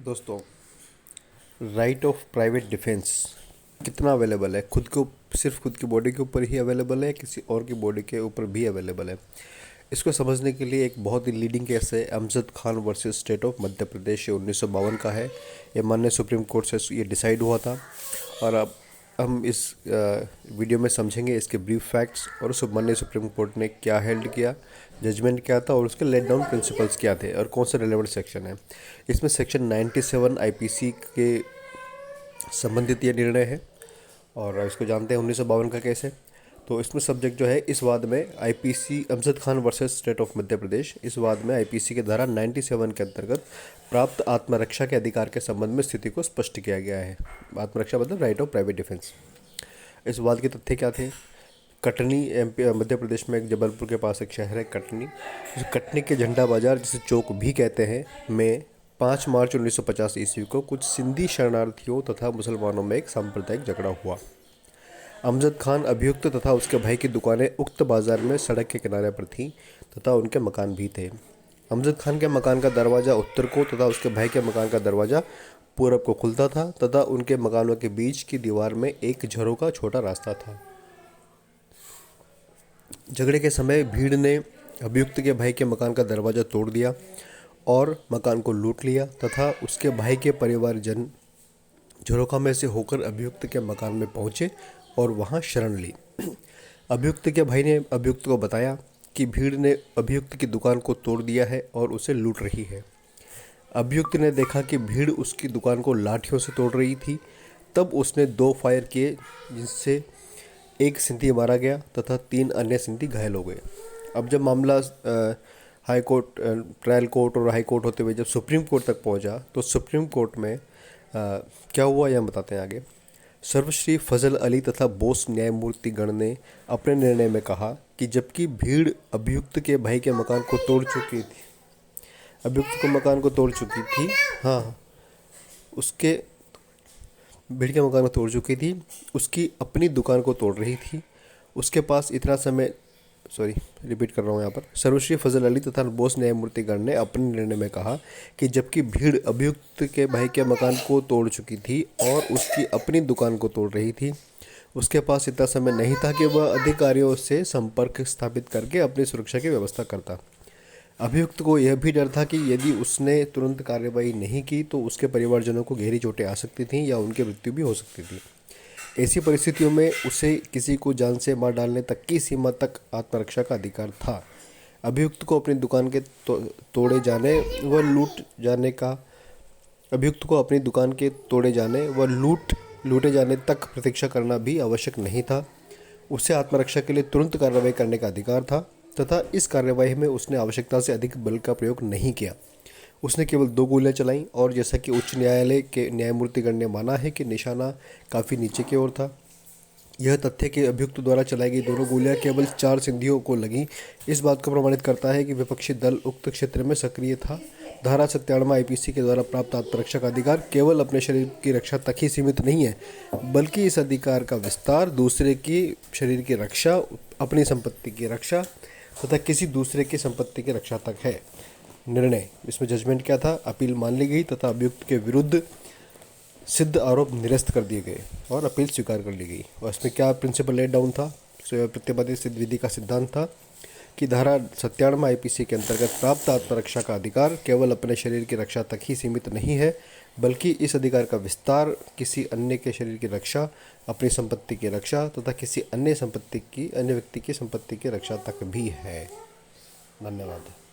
दोस्तों, right of private defence कितना available है? सिर्फ खुद की बॉडी के ऊपर ही अवेलेबल है, किसी और की बॉडी के ऊपर भी अवेलेबल है? इसको समझने के लिए एक बहुत ही लीडिंग केस है, Amjad Khan versus state of Madhya Pradesh. ये 1952 का है। ये माननीय सुप्रीम कोर्ट से ये डिसाइड हुआ था। और अब हम इस वीडियो में समझेंगे इसके ब्रीफ फैक्ट्स और माननीय सुप्रीम कोर्ट ने क्या हेल्ड किया, जजमेंट क्या था और उसके लेट डाउन प्रिंसिपल्स क्या थे और कौन से रेलेवेंट सेक्शन है। इसमें सेक्शन 97 आईपीसी के संबंधित ये निर्णय है और इसको जानते हैं 1952 का केस है। तो इसमें सब्जेक्ट जो है इस वाद में IPC Amjad Khan versus state of Madhya Pradesh, इस वाद में आईपीसी के धारा 97 के अंतर्गत प्राप्त आत्मरक्षा के अधिकार के संबंध में स्थिति को स्पष्ट किया गया है। आत्मरक्षा मतलब राइट ऑफ प्राइवेट डिफेंस। इस वाद के तथ्य क्या थे? कटनी एमपी मध्य प्रदेश में एक जबलपुर के पास एक शहर है कटनी। उस कटनी के झंडा बाजार, जिसे चौक भी कहते हैं, में 5 मार्च 1950 ईस्वी को कुछ सिंधी शरणार्थियों तथा मुसलमानों में एक सांप्रदायिक झगड़ा हुआ। अमजद खान अभियुक्त तथा उसके भाई की दुकानें उक्त बाजार में सड़क के किनारे पर थीं तथा उनके मकान भी थे। अमजद खान के मकान का दरवाज़ा उत्तर को तथा उसके भाई के मकान का दरवाज़ा पूरब को खुलता था तथा उनके मकानों के बीच की दीवार में एक झरों का छोटा रास्ता था। झगड़े के समय भीड़ ने अभियुक्त के भाई के मकान का दरवाज़ा तोड़ दिया और मकान को लूट लिया तथा उसके भाई के परिवारजन झरोखा में से होकर अभियुक्त के मकान में पहुंचे और वहां शरण ली। अभियुक्त के भाई ने अभियुक्त को बताया कि भीड़ ने अभियुक्त की दुकान को तोड़ दिया है और उसे लूट रही है। अभियुक्त ने देखा कि भीड़ उसकी दुकान को लाठियों से तोड़ रही थी। तब उसने 2 फायर किए, जिससे एक सिंधी मारा गया तथा 3 अन्य सिंधी घायल हो गए। अब जब मामला हाई कोर्ट, ट्रायल कोर्ट और हाई कोर्ट होते हुए जब सुप्रीम कोर्ट तक पहुंचा, तो सुप्रीम कोर्ट में क्या हुआ यह बताते हैं आगे। सर्वश्री फजल अली तथा बोस न्यायमूर्ति गण ने अपने निर्णय में कहा कि जबकि भीड़ अभियुक्त के भाई के मकान को तोड़ चुकी थी, उसके भीड़ के मकान को तोड़ चुकी थी, उसकी अपनी दुकान को तोड़ रही थी। उसके पास इतना समय रिपीट कर रहा हूँ यहाँ पर। सर्वश्री फजल अली तथा बोस न्यायमूर्ति गण ने अपने निर्णय में कहा कि जबकि भीड़ अभियुक्त के भाई के मकान को तोड़ चुकी थी और उसकी अपनी दुकान को तोड़ रही थी, उसके पास इतना समय नहीं था कि वह अधिकारियों से संपर्क स्थापित करके अपनी सुरक्षा की व्यवस्था करता। अभियुक्त को यह भी डर था कि यदि उसने तुरंत कार्रवाई नहीं की तो उसके परिवारजनों को गहरी चोटें आ सकती थीं या उनकी मृत्यु भी हो सकती थी। ऐसी परिस्थितियों में उसे किसी को जान से मार डालने तक की सीमा तक आत्मरक्षा का अधिकार था। अभियुक्त को अपनी दुकान के तोड़े जाने व लूटे जाने तक प्रतीक्षा करना भी आवश्यक नहीं था। उसे आत्मरक्षा के लिए तुरंत कार्रवाई करने का अधिकार था तथा इस कार्यवाही में उसने आवश्यकता से अधिक बल का प्रयोग नहीं किया। उसने केवल 2 गोलियां चलाईं और जैसा कि उच्च न्यायालय के न्यायमूर्तिगण ने माना है कि निशाना काफ़ी नीचे की ओर था। यह तथ्य कि अभियुक्त द्वारा चलाई गई दोनों गोलियां केवल 4 सिंधियों को लगीं, इस बात को प्रमाणित करता है कि विपक्षी दल उक्त क्षेत्र में सक्रिय था। धारा 97 आईपीसी के द्वारा प्राप्त आत्मरक्षा का अधिकार केवल अपने शरीर की रक्षा तक ही सीमित नहीं है, बल्कि इस अधिकार का विस्तार दूसरे की शरीर की रक्षा, अपनी संपत्ति की रक्षा तथा किसी दूसरे की संपत्ति की रक्षा तक है। निर्णय, इसमें जजमेंट क्या था? अपील मान ली गई तथा अभियुक्त के विरुद्ध सिद्ध आरोप निरस्त कर दिए गए और अपील स्वीकार कर ली गई। और इसमें क्या प्रिंसिपल लेट डाउन था? प्रतिपादित सिद्ध विधि का सिद्धांत था कि धारा 97 आईपीसी के अंतर्गत प्राप्त आत्मरक्षा का अधिकार केवल अपने शरीर की रक्षा तक ही सीमित नहीं है, बल्कि इस अधिकार का विस्तार किसी अन्य के शरीर की रक्षा, अपनी संपत्ति की रक्षा तथा किसी अन्य व्यक्ति की संपत्ति की रक्षा तक भी है। धन्यवाद।